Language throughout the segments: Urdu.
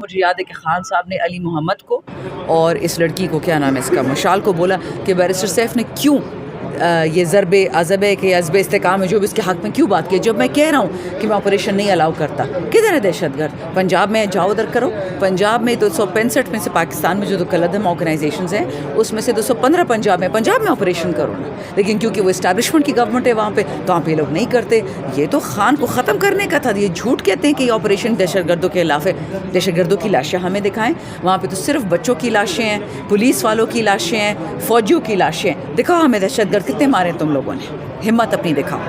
مجھے یاد ہے کہ خان صاحب نے علی محمد کو اور اس لڑکی کو کیا نام ہے اس کا مشال کو بولا کہ بیرسٹر سیف نے کیوں یہ ضرب عذب ہے کہ عذب استحکام ہے جو بھی اس کے حق میں کیوں بات کی، جب میں کہہ رہا ہوں کہ میں آپریشن نہیں الاؤ کرتا۔ کدھر ہے دہشت گرد؟ پنجاب میں جاؤ ادھر کرو۔ پنجاب میں 265 میں سے پاکستان میں جو کلدم آرگنائزیشنز ہیں اس میں سے 215 پنجاب میں آپریشن کرو نا، لیکن کیونکہ وہ اسٹیبلشمنٹ کی گورنمنٹ ہے وہاں پہ تو وہاں پہ لوگ نہیں کرتے۔ یہ تو خان کو ختم کرنے کا تھا، یہ جھوٹ کہتے ہیں کہ یہ آپریشن دہشت گردوں کے خلاف ہے۔ دہشت گردوں کی لاشیں ہمیں دکھائیں، وہاں پہ تو صرف بچوں کی لاشیں ہیں، پولیس والوں کی لاشیں ہیں، فوجیوں کی لاشیں ہیں۔ دکھاؤ ہمیں دہشت گرد کتنے مارے تم لوگوں نے، ہمت اپنی دکھاؤ۔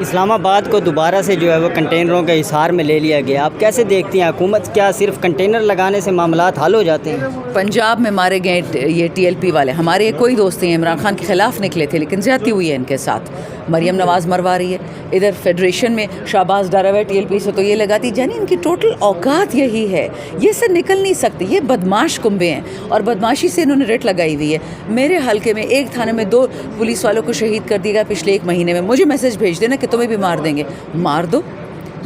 اسلام آباد کو دوبارہ سے جو ہے وہ کنٹینروں کے حصار میں لے لیا گیا، آپ کیسے دیکھتی ہیں؟ حکومت کیا صرف کنٹینر لگانے سے معاملات حل ہو جاتے ہیں؟ پنجاب میں مارے گئے یہ ٹی ایل پی والے، ہمارے کوئی دوست ہیں عمران خان کے خلاف نکلے تھے لیکن زیادتی ہوئی ہے ان کے ساتھ۔ مریم نواز مروا رہی ہے، ادھر فیڈریشن میں شہباز ڈرا ہوا ہے ٹی ایل پی سے تو یہ لگاتی، یعنی ان کی ٹوٹل اوقات یہی ہے، یہ سے نکل نہیں سکتے، یہ بدماش کنبے ہیں اور بدماشی سے انہوں نے ریٹ لگائی ہوئی ہے۔ میرے حلقے میں ایک تھانے میں 2 پولیس والوں کو شہید کر دیا گیا پچھلے 1 مہینے میں۔ مجھے میسج بھیج دینا کہ تمہیں بھی مار دیں گے، مار دو۔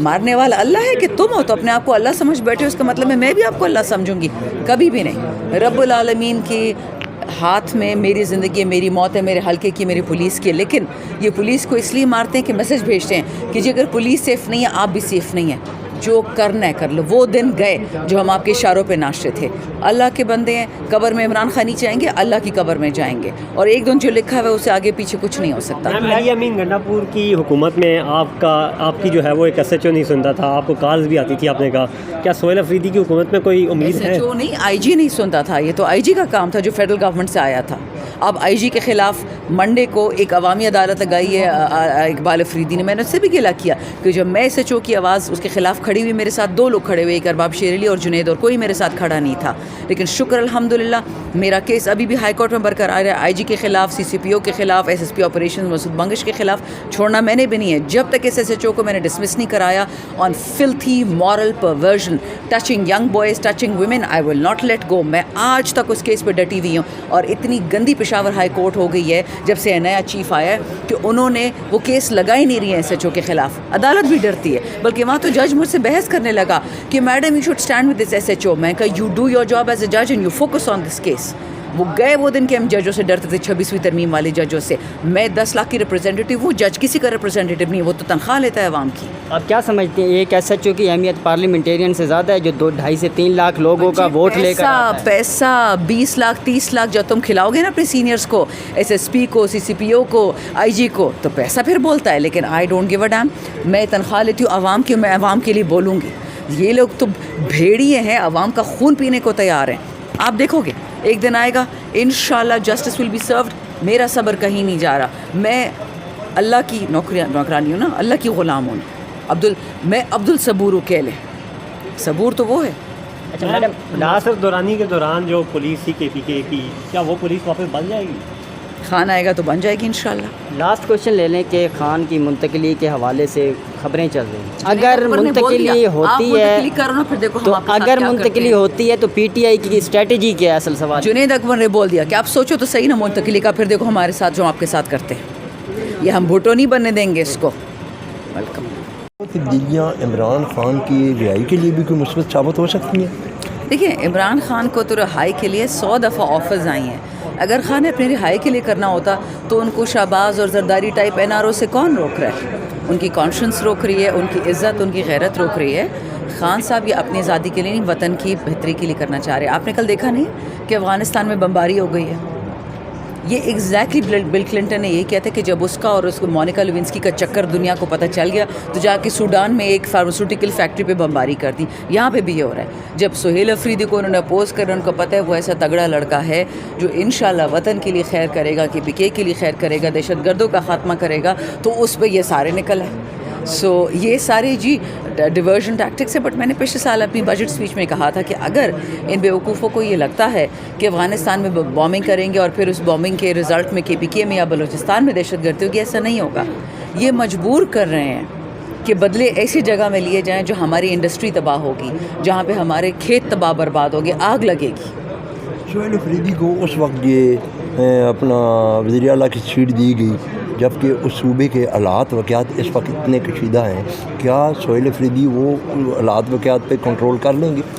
مارنے والا اللہ ہے کہ تم ہو تو اپنے آپ کو اللہ سمجھ بیٹھے، اس کا مطلب ہے میں بھی آپ کو اللہ سمجھوں گی؟ کبھی بھی نہیں۔ رب العالمین کی ہاتھ میں میری زندگی ہے، میری موت ہے، میرے حلقے کی، میری پولیس کی ہے، لیکن یہ پولیس کو اس لیے مارتے ہیں کہ میسج بھیجتے ہیں کہ جی اگر پولیس سیف نہیں ہے آپ بھی سیف نہیں ہیں، جو کرنا ہے کر لو۔ وہ دن گئے جو ہم آپ کے اشاروں پہ ناشتے تھے۔ اللہ کے بندے ہیں، قبر میں عمران خان ہی جائیں گے، اللہ کی قبر میں جائیں گے، اور ایک دن جو لکھا ہوا ہے اسے آگے پیچھے کچھ نہیں ہو سکتا۔ علی امین گنڈاپور کی حکومت میں آپ کی جو ہے وہ ایک ایس ایچ او نہیں سنتا تھا، آپ کو کالز بھی آتی تھی، آپ نے کہا کیا سہیل افریدی کی حکومت میں کوئی امید ہے؟ جو نہیں، آئی جی نہیں سنتا تھا، یہ تو آئی جی کا کام تھا جو فیڈرل گورنمنٹ سے آیا تھا۔ اب آئی جی کے خلاف منڈے کو ایک عوامی عدالت لگائی ہے اقبال افریدی نے، میں نے اس سے بھی گلا کیا کہ جب میں ایس ایچ او کی آواز اس کے خلاف کھڑی ہوئی، میرے ساتھ 2 لوگ کھڑے ہوئے، ایک ارباب شیر علی اور جنید، اور کوئی میرے ساتھ کھڑا نہیں تھا، لیکن شکر الحمدللہ میرا کیس ابھی بھی ہائی کورٹ میں برقرار ہے۔ آئی جی کے خلاف، سی سی پی او کے خلاف، ایس ایس پی آپریشن مسعود بنگش کے خلاف چھوڑنا میں نے بھی نہیں ہے جب تک اس ایس ایچ او کو میں نے ڈسمس نہیں کرایا on filthy moral perversion touching young boys, touching women. I will not let go. میں آج تک اس کیس پہ ڈٹی ہوئی ہوں، اور اتنی گندی پشاور ہائی کورٹ ہو گئی ہے جب سے نیا چیف آیا ہے کہ انہوں نے وہ کیس لگا ہی نہیں رہی ہے ایس ایچ او کے خلاف۔ عدالت بھی ڈرتی ہے، بلکہ وہاں تو جج مجھ سے بحث کرنے لگا کہ madam you should stand with this S H O. میں کہا you do your job as a جج and you focus on this case. وہ گئے وہ دن کہ ہم ججوں سے ڈرتے تھے، 26ویں ترمیم والے ججوں سے۔ میں 10 لاکھ کی ریپرزینٹیو ہوں، جج کسی کا ریپرزینٹیو نہیں، وہ تو تنخواہ لیتا ہے عوام کی۔ آپ کیا سمجھتے ہیں ایک ایس ایچ او کی اہمیت پارلیمنٹیرین سے زیادہ ہے جو 2.5 سے 3 لاکھ لوگوں کا ووٹ لے کر آتا ہے؟ پیسہ 20 لاکھ 30 لاکھ جب تم کھلاؤ گے نا اپنے سینئرز کو، ایس ایس پی کو، سی سی پی او کو، آئی جی کو، تو پیسہ پھر بولتا ہے، لیکن I don't give a damn. میں تنخواہ لیتی ہوں عوام کی، میں عوام کے لیے بولوں گی۔ یہ لوگ تو بھیڑیے ہیں، عوام کا خون پینے کو تیار ہیں۔ آپ دیکھو گے ایک دن آئے گا انشاءاللہ جسٹس ول بی سروڈ۔ میرا صبر کہیں نہیں جا رہا، میں اللہ کی نوکرانی ہوں نا، اللہ کی غلام ہوں۔ میں عبد الصبور کہہ لیں، صبور تو وہ ہے۔ اچھا میڈم، ریاست دورانی کے دوران جو پولیس تھی کے پی کے کی، کیا وہ پولیس واپس بن جائے گی؟ خان آئے گا تو بن جائے گی انشاءاللہ۔ لاسٹ کوشچن لے لیں کہ خان کی منتقلی کے حوالے سے خبریں چل رہی ہیں، اگر منتقلی ہوتی ہے تو ہوتی ہے تو پی ٹی آئی کی اسٹریٹجی کیا ہے؟ اصل سوال جنید اکبر نے بول دیا کہ آپ سوچو تو صحیح نا منتقلی کا، پھر دیکھو ہمارے ساتھ جو آپ کے ساتھ کرتے ہیں، یہ ہم بھٹو نہیں بننے دیں گے اس کو۔ ویلکم۔ تبدیلیاں عمران خان کی رہائی کے لیے بھی کوئی مثبت ثابت ہو سکتی ہیں؟ دیکھیں عمران خان کو تو رہائی کے لیے 100 دفعہ آفرز آئی ہیں۔ اگر خان نے اپنی رہائی کے لیے کرنا ہوتا تو ان کو شہباز اور Zardari type N R O سے کون روک رہا ہے؟ ان کی کانشنس روک رہی ہے، ان کی عزت، ان کی غیرت روک رہی ہے۔ خان صاحب یہ اپنی آزادی کے لیے نہیں، وطن کی بہتری کے لیے کرنا چاہ رہے ہیں۔ آپ نے کل دیکھا نہیں کہ افغانستان میں بمباری ہو گئی ہے؟ یہ ایگزیکٹلی بل کلنٹن نے یہ کیا تھا کہ جب اس کا اور اس کو مونیکا لیونسکی کا چکر دنیا کو پتہ چل گیا تو جا کے سوڈان میں ایک فارماسیوٹیکل فیکٹری پہ بمباری کر دی۔ یہاں پہ بھی یہ ہو رہا ہے۔ جب سہیل افریدی کو انہوں نے اپوز کر، ان کو پتہ ہے وہ ایسا تگڑا لڑکا ہے جو انشاءاللہ وطن کے لیے خیر کرے گا، کہ پی کے لیے خیر کرے گا، دہشت گردوں کا خاتمہ کرے گا، تو اس پہ یہ سارے نکل ہیں۔ یہ سارے ڈیورژن ٹیکٹکس ہے۔ بٹ میں نے پچھلے سال اپنی بجٹ اسپیچ میں کہا تھا کہ اگر ان بیوقوفوں کو یہ لگتا ہے کہ افغانستان میں بومنگ کریں گے اور پھر اس بومنگ کے رزلٹ میں کے پی کے میں یا بلوچستان میں دہشت گردی ہوگی، ایسا نہیں ہوگا۔ یہ مجبور کر رہے ہیں کہ بدلے ایسی جگہ میں لیے جائیں جو ہماری انڈسٹری تباہ ہوگی، جہاں پہ ہمارے کھیت تباہ برباد ہوگے، آگ لگے گی۔ سہیل افریدی کو اس وقت یہ اپنا وزیر اعلیٰ کی سیٹ دی گئی جبکہ اس صوبے کے حالات واقعات اس وقت اتنے کشیدہ ہیں، کیا سہیل افریدی وہ حالات واقعات پہ کنٹرول کر لیں گے؟